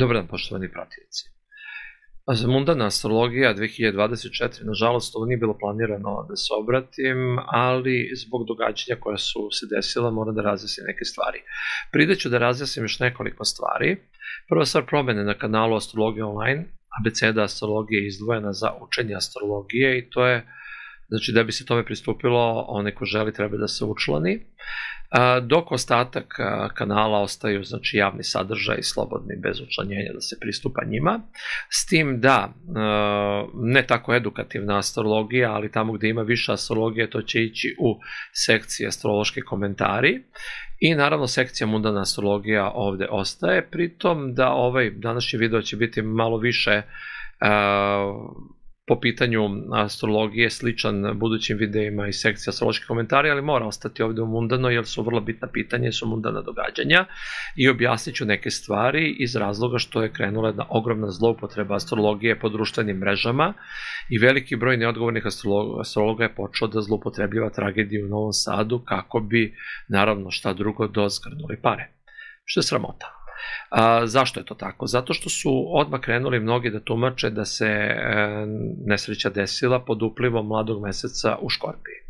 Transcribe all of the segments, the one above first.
Dobar dan, poštovani pratioci. Za mundana astrologija 2024, nažalost, ovo nije bilo planirano da se obratim, ali zbog događanja koja su se desila moram da razjasnim neke stvari. Prideću da razjasnim još nekoliko stvari. Prva stvar, promene na kanalu Astrologija online, abeceda astrologije je izdvojena za učenje astrologije i to je, znači da bi se tome pristupilo, onaj ko želi treba da se učlani, dok ostatak kanala ostaju, znači, javni sadržaj, slobodni, bez učlanjenja da se pristupa njima, s tim da ne tako edukativna astrologija, ali tamo gde ima više astrologije to će ići u sekciji astrološki komentari i naravno sekcija mundana astrologija ovde ostaje, pritom da ovaj današnji video će biti malo više po pitanju astrologije sličan budućim videima iz sekcije astroloških komentari, ali mora ostati ovde u mundano jer su vrlo bitna pitanja i su mundana događanja i objasnit ću neke stvari iz razloga što je krenula jedna ogromna zloupotreba astrologije po društvenim mrežama i veliki broj neodgovornih astrologa je počeo da zloupotrebljava tragediju u Novom Sadu kako bi, naravno, šta drugo, dozgrnuli pare, što je sramota. Zašto je to tako? Zato što su odmah krenuli mnogi da tumače da se nesreća desila pod uplivom mladog meseca u Škorpiji.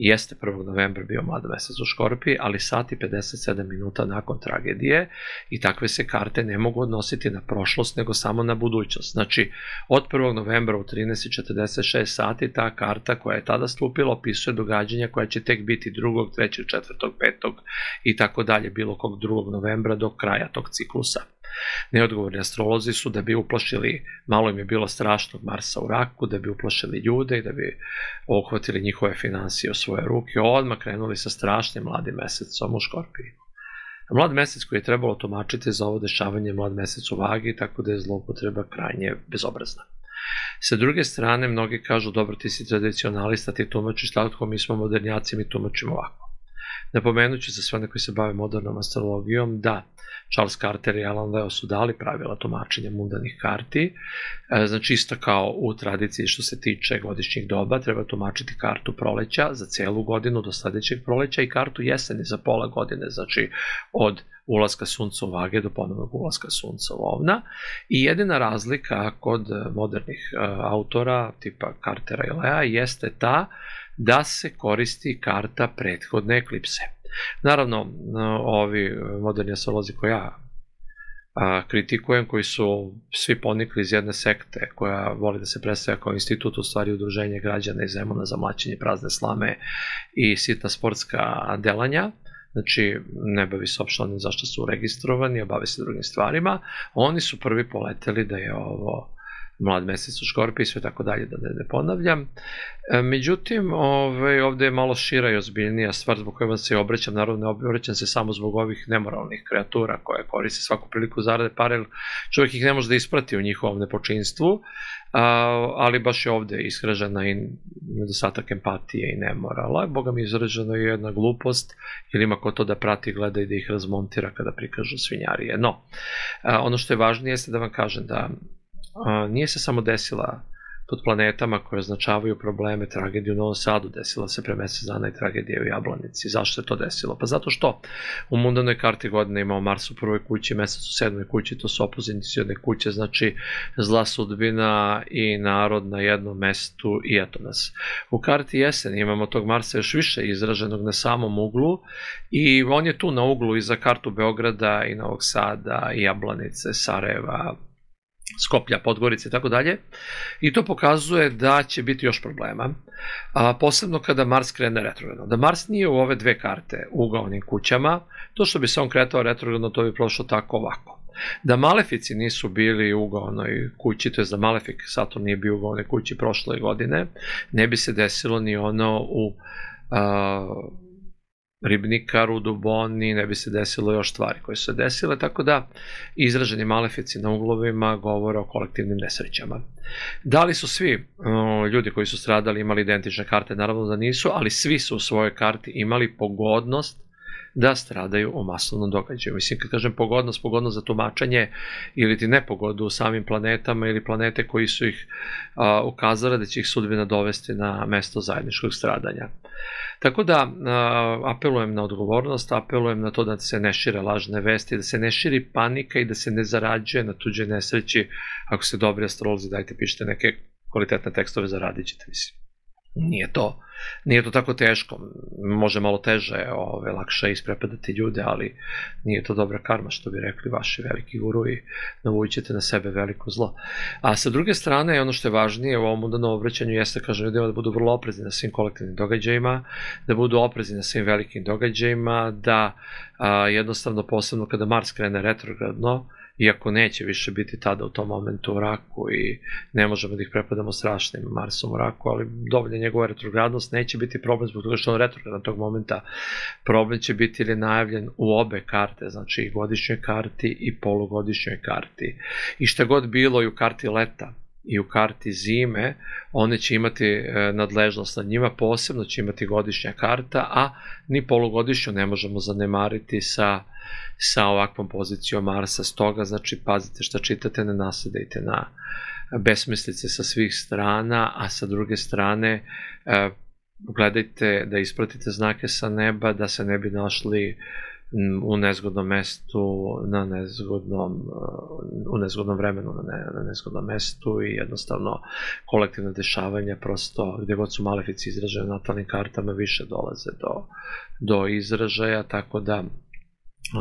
Jeste 1. novembra bio mlad mesec u Škorpiji, ali sat i 57 minuta nakon tragedije i takve se karte ne mogu odnositi na prošlost, nego samo na budućnost. Znači, od 1. novembra u 13:46 sati ta karta koja je tada stupila opisuje događanja koja će tek biti 2., 3., 4., 5. i tako dalje, bilo kog 2. novembra do kraja tog ciklusa. Neodgovorni astrolozi su, da bi uplašili, malo im je bilo strašnog Marsa u Raku, da bi uplašili ljude i da bi uhvatili njihove finansije u svoje ruke, odmah krenuli sa strašnim mladim mesecom u Škorpiji. Mlad mesec koji je trebalo tumačiti za ovo dešavanje mlad mesec u Vagi, tako da je zloupotreba krajnje bezobrazna. Sa druge strane, mnogi kažu, dobro, ti si tradicionalista, ti tumačiš tako, mi smo modernjaci, mi tumačimo ovako. Napomenući za sve one koji se bave modernom astrologijom da Charles Carter i Alan Leo su dali pravila tumačenja mundanih karti, znači isto kao u tradiciji što se tiče godišnjih doba, treba tumačiti kartu proleća za celu godinu do sledećeg proleća i kartu jeseni za pola godine, znači od ulaska sunca u Vage do ponovnog ulaska sunca u Ovna. I jedina razlika kod modernih autora tipa Cartera i Lea jeste ta da se koristi karta prethodne eklipse. Naravno, ovi moderni astrolozi koje ja kritikujem, koji su svi ponikli iz jedne sekte koja voli da se predstavlja kao institut, u stvari udruženje građana iz Zemuna za mlaćenje prazne slame i sitna sportska delanja, znači ne bavi se uopšte onim zašto su registrovani, a bave se drugim stvarima, oni su prvi poleteli da je ovo mlad mesec u Škorpiji i sve tako dalje, da ne ponavljam. Međutim, ovde je malo šira i ozbiljnija stvar zbog koja vam se obraćam. Naravno, ne obraćam se samo zbog ovih nemoralnih kreatura koje koriste svaku priliku zarade pare, jer čovjek ih ne može da isprati u njihovom nepočinstvu, ali baš je ovde izražena i nedostatak empatije i nemorala. Boga mi je izražena i jedna glupost, jer ima ko to da prati, gleda i da ih razmontira kada prikažu svinjarije. No, ono što je važnije jeste da vam kažem da nije se samo desila pod planetama koje označavaju probleme, tragediju u Novom Sadu, desila se pre mesec dana i tragedija u Jablanici. Zašto je to desilo? Pa zato što u mundanoj karti godine imao Mars u prvoj kući, mesec u 7. kući, to su opozicione kuće, znači zla sudbina i narod na jednom mestu i eto nas. U karti jeseni imamo tog Marsa još više izraženog na samom uglu i on je tu na uglu i za kartu Beograda i Novog Sada i Jablanice, Sarajeva, Skoplja, Podgorice i tako dalje. I to pokazuje da će biti još problema, posebno kada Mars krene retrogradno. Da Mars nije u ove dve karte u ugaonim kućama, to što bi se on kretao retrogradno, to bi prošlo tako ovako. Da malefici nisu bili u ugaonoj kući, to je da malefik Saturn nije bio u ugaonoj kući prošle godine, ne bi se desilo ni ono u Ribnikaru, Duboni, ne bi se desilo još stvari koje su se desile, tako da izraženi malefici na uglovima govore o kolektivnim nesrećama. Da li su svi ljudi koji su stradali imali identične karte? Naravno da nisu, ali svi su u svojoj karti imali pogodnost da stradaju u masovnom događaju. Mislim, kad kažem pogodnost za tumačenje ili ti nepogodu u samim planetama ili planete koji su ih ukazale da će ih sudbina dovesti na mesto zajedničkog stradanja. Tako da apelujem na odgovornost, apelujem na to da se ne šire lažne vesti, da se ne širi panika i da se ne zarađuje na tuđoj nesreći. Ako ste dobri astrolozi, dajte pišite neke kvalitetne tekstove, zaradit ćete, mislim. Nije to tako teško, može malo teže, lakše isprepadati ljude, ali nije to dobra karma, što bi rekli vaši veliki guru, i navući ćete na sebe veliko zlo. A sa druge strane, ono što je važnije u ovom mundanom obraćanju jeste, kažem ljudima, da budu vrlo oprezni na svim kolektivnim događajima, da budu oprezni na svim velikim događajima, da jednostavno, posebno kada Mars krene retrogradno, iako neće više biti tada u tom momentu u raku i ne možemo da ih prepadamo strašnim Marsom u raku, ali dovoljno njegova retrogradnost, neće biti problem zbog toga što on retrogradan tog momenta. Problem će biti ili najavljen u obe karte, znači i godišnjoj karti i polugodišnjoj karti. I šta god bilo i u karti leta i u karti zime, one će imati nadležnost nad njima, posebno će imati godišnja karta, a ni polugodišnju ne možemo zanemariti sa ovakvom pozicijom Marsa. Stoga, znači, pazite šta čitate, ne nasedajte na besmislice sa svih strana, a sa druge strane gledajte da ispratite znake sa neba, da se ne bi našli u nezgodnom mestu, u nezgodnom vremenu, na nezgodnom mestu, i jednostavno kolektivne dešavanja, prosto gde god su malefici izražene na natalnim kartama, više dolaze do izražaja, tako da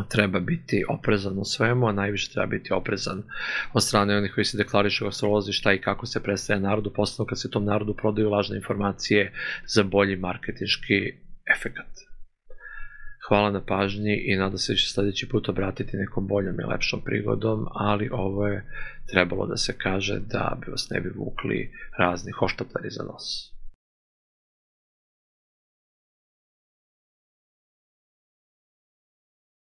treba biti oprezan u svemu, a najviše treba biti oprezan od strane onih koji se deklarišu u astrologiji šta i kako se predstavlja narodu, posebno kad se tom narodu prodaju lažne informacije za bolji marketinški efekat. Hvala na pažnji i nadam se da će sledeći put obratiti nekom boljom i lepšom prigodom, ali ovo je trebalo da se kaže da bi vas ne bi vukli razni hoštapleri za nos.